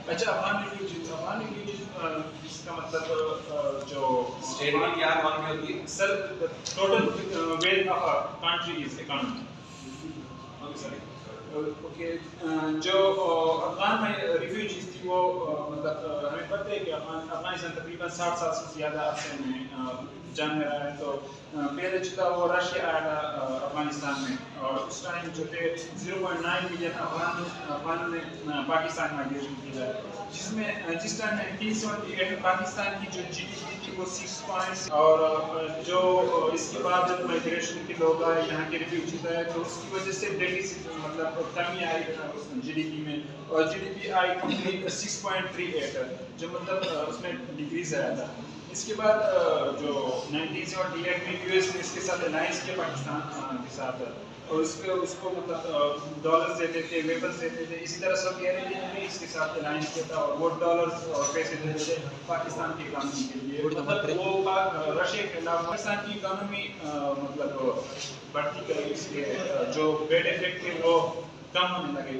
اچھا افغان ریفیوجیز اس کا مطلب جو اسٹیٹ کی کیا اکانومی ہوتی ہے sir total wealth of country is economy. Okay جو افغان میں ریفیوجیز تھی وہ مطلب ہمیں پتہ ہے کہ افغانستان تقریباً 60 سال سے زیادہ عرصے میں جنگ میں رہا ہے. تو پہلے جو تھا وہ رشیا آیا تھا افغانستان میں اور اس ٹائم جو تھے 0.9 ملین افغانوں نے پاکستان میں مائگریشن کی ہے جس ٹائم 1978 پاکستان کی جو جی ڈی پی تھی وہ 6 پوائنٹس اور جو اس کے بعد جب مائگریشن کے لوگ آئے یہاں کے ریفیوجیز آئے تو اس کی وجہ سے ڈیفیسٹ مطلب کمی آئی جی ڈی پی میں اور جی ڈی پی آئی 6.38 جو مطلب اس میں ڈکریز آیا تھا. اس کے بعد جو 1978 میں یو ایس نے اس کے ساتھ الائنس کیا پاکستان کے ساتھ اور اس کو مطلب ڈالرز دیتے تھے ویپنز دیتے تھے. اسی طرح سعودی عربیہ نے بھی اس کے ساتھ الائنس کیا تھا اور وہ ڈالرز اور پیسے دیتے تھے پاکستان کی اکانومی کے لیے. مطلب وہ رشیا کے خلاف پاکستان کی اکانومی مطلب بڑھتی گئی اس کے جو بیڈ افیکٹ تھے وہ کم ہونے لگے.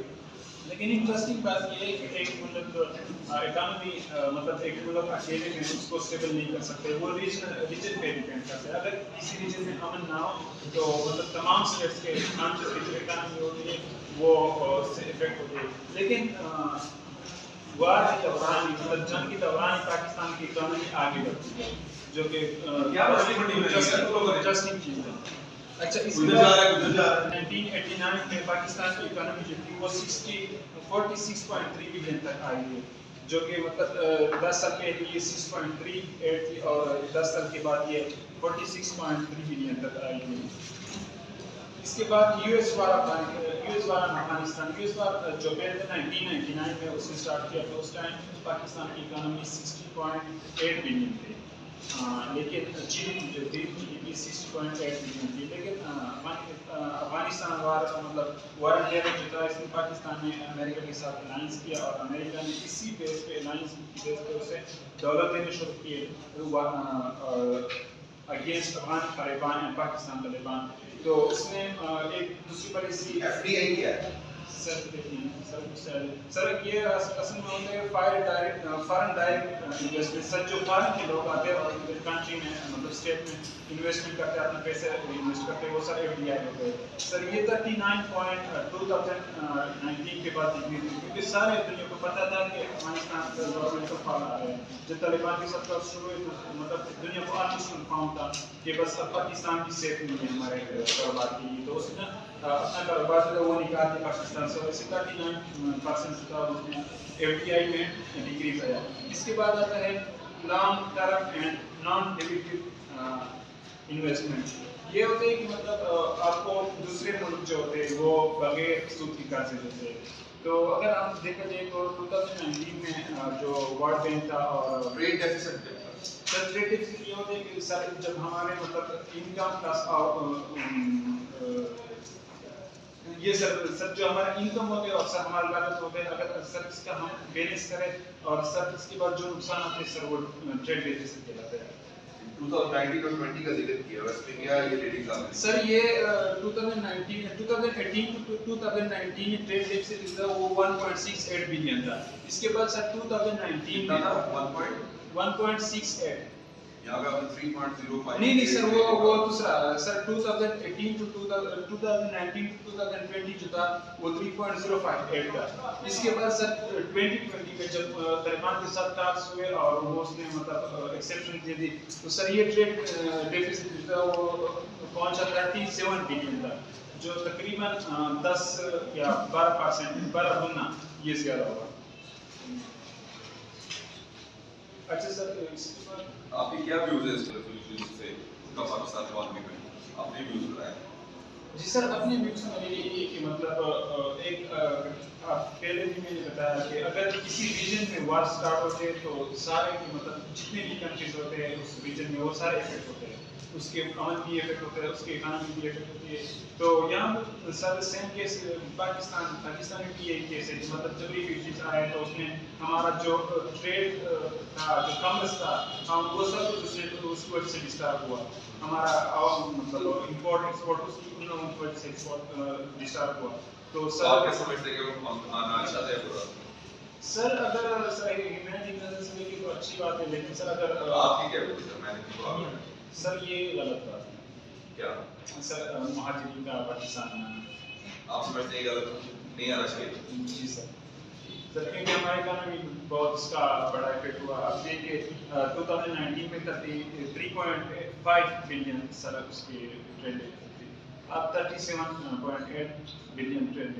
لیکن انٹرسٹنگ بات یہ ہے کہ ایک ملک اکانومی مطلب ایک ملک اکیلے میں اس کو اسٹیبل نہیں کر سکتے وہ ریجن پہ ڈیپینڈ کرتے ہیں. اگر کسی ریجن میں امن نہ ہو تو مطلب تمام اسٹیٹس کے کانٹریز کی جو اکانومی ہوتی ہے وہ اس سے افیکٹ ہوتی ہے. لیکن وار کے دوران مطلب جنگ کے دوران پاکستان کی اکانومی آگے بڑھتی ہے جو کہ انٹرسٹنگ چیز ہے. اچھا اس کے بعد 1989 میں پاکستان کی اکانومی جو تھی وہ 46.3 بلین تک آئی ہے جو کہ مطلب 10 سال پہلے یہ 6.38 تھی اور 10 سال کے بعد یہ 46.3 بلین تک آئی ہے. اس کے بعد یو ایس وار افغانستان جو پہلے 1999 میں اس نے اسٹارٹ کیا تھا اس ٹائم پاکستان کی اکانومی 60.8 بلین تھی لیکن جی ڈی پی 60.8 بلین تھی. لیکن افغانستان مطلب وار جو تھا اس میں پاکستان نے امریکہ کے ساتھ الائنس کیا اور امریکہ نے اسی بیس پہ الائنس کی بیس پہ اسے ڈالر دینے شروع کیے اگینسٹ افغان طالبان پاکستان طالبان. تو اس نے ایک دوسری پالیسی ایف ڈی آئی کیا ہے سر یہ اصل میں ہوتا ہے فارن ڈائریکٹ انویسٹمنٹ. سر جو فارن کے لوگ آتے ہیں اور کنٹری میں مطلب اسٹیٹ میں انویسٹمنٹ کرتے ہیں اپنے پیسے انویسٹ کرتے ہیں وہ سر ایف ڈی آئی ہوتے ہیں. سر یہ 39.2019 کے بعد ڈگری تھی کیونکہ سارے دنیا کو پتہ تھا کہ افغانستان کا گورنمنٹ کا فال آ رہا ہے. جب طالبان کے ساتھ شروع ہوئی تو مطلب دنیا کو آلموسٹ کنفرم تھا کہ بس اب پاکستان کی سیف نہیں ہے ہمارے کاروبار کے لیے. تو اس نے اپنا کاروبار جو ہے وہ نکال دیا پاکستان سے اور اسی 39% تھا اس میں ایف ڈی آئی میں ڈکریز آیا. اس کے بعد آتا ہے long term and non derivative investment. یہ ہوتے ہیں کہ مطلب آپ کو دوسرے ملک جو ہوتے ہیں وہ بغیر سود کی قرضے دیتے ہیں. تو اگر آپ دیکھا جائے تو 2019 میں جو ورلڈ بینک تھا اور ٹریڈ ڈیفیسٹ سر ٹریڈ ڈیفیسٹ یہ ہوتے ہیں کہ سر جب ہمارے مطلب انکم کا یہ سر جو ہمارا انکم ہوتے ہیں اور سر ہمارا لاگت ہوتے ہیں اگر سر اس کا ہم بیلنس کریں اور سر اس کے بعد جو نقصان آتے ہیں سر وہ ٹریڈ ڈیفیسٹ کہلاتے ہیں. 2019 اور 20 کا ذکر کیا ہے اس میں کیا یہ ریڈنگز آ رہی ہیں سر یہ 2018 to 2019 ٹریڈ ڈیفیسٹ وہ 1.68 بلین تھا. اس کے بعد سر 2019 میں 1.68 یہاں پہ آپ نے 3.05 نہیں سر وہ دوسرا سر 2018 to 2019 to 2020 جو تھا وہ 3.058 تھا. اس کے بعد سر 2020 میں جب طالبان کے ساتھ ٹاکس ہوئے اور وہ اس نے مطلب ایکسیپشن دے دی تو سر یہ ٹریڈ ڈیفیسٹ جو تھا وہ پہنچا 37 بلین تھا جو تقریباً 10 یا 12 گنا یہ زیادہ ہوا. اچھا سر اس کے بعد آپ کی کیا ویوز ہے اس ریزولوشن سے کا پاکستان عوامی میں آپ نے ویوز بتایا؟ جی سر اپنے ویوز میں میرے یہ کہ مطلب ایک پہلے بھی میں نے بتایا کہ اگر کسی ریجن میں وار سٹارٹ ہوتے ہیں تو سارے مطلب جتنے بھی کنٹریز ہوتے ہیں اس ریجن میں وہ سارے افیکٹ ہوتے ہیں. اس کے امن بھی افیکٹ ہوتا ہے اس کی اکانومی بھی افیکٹ ہوتی ہے. تو یہاں سر سیم کیس پاکستان میں بھی ایک کیس ہے مطلب جب ریفیوجیز آئے تو اس میں ہمارا جو ٹریڈ تھا جو کامرس تھا ہم وہ سب کچھ اس کی وجہ سے ڈسٹرب ہوا. ہمارا مطلب امپورٹ ایکسپورٹ اس کی وجہ سے ایکسپورٹ ڈسٹرب ہوا. تو سر آپ کیا سمجھتے ہیں کہ وہ آنا اچھا ہے برا؟ سر اگر سر ہیومینٹی نظر سے دیکھیں تو اچھی بات ہے، لیکن سر اگر آپ کی کیا بولتے سر؟ میں نے کو آگے سر یہ غلط بات ہے کیا سر، مہاجرین کا پاکستان میں آنا. آپ سمجھتے ہیں غلط نہیں آنا چاہیے؟ جی سر، سر کیونکہ ہمارے اکانومی بہت اس کا بڑا افیکٹ ہوا. اب دیکھیے 2019 میں 3.5 بلین سر اس کی ٹریڈ تھی، اب 37.8 بلین ٹریڈ.